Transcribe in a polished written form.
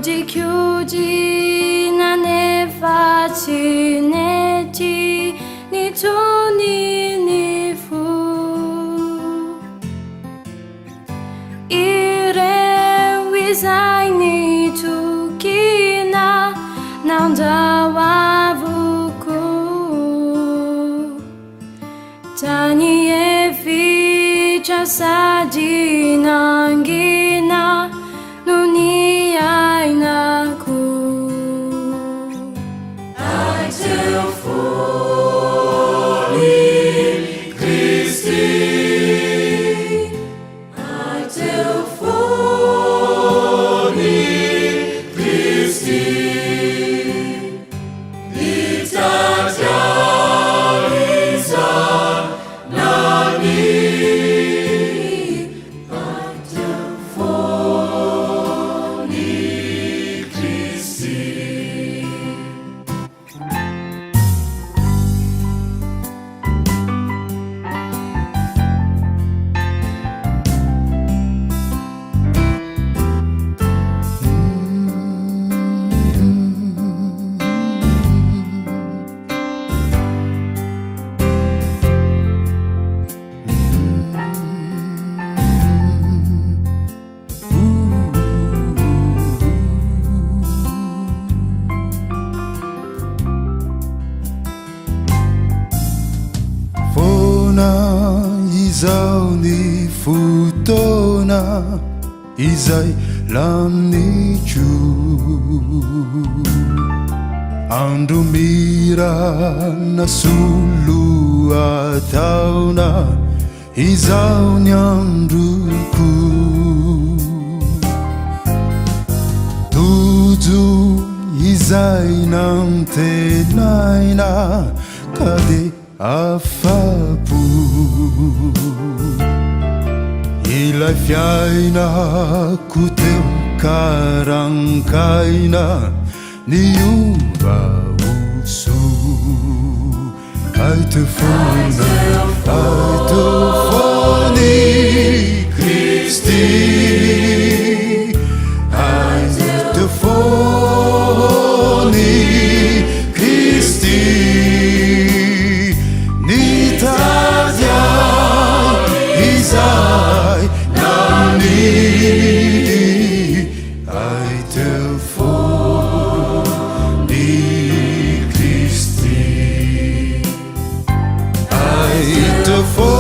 chiudi ne facilmente ni toni ni fu ire wisai ni tu kina nandawavuku tani e ficha sadi nangina nuni ainaku I tell fully Christi I tell fully Christi Nitajalisa nani I tell fully Christi Izao ny fotoana izay lanitro andro mirana solo ataona izao ny androko tojo izay nantenaina ka de afapo ilay fiainako teo karankaina niombaoso ai teu fony Christi ai teu fony Christi Izai nani ai teu fony Christi ai teu fony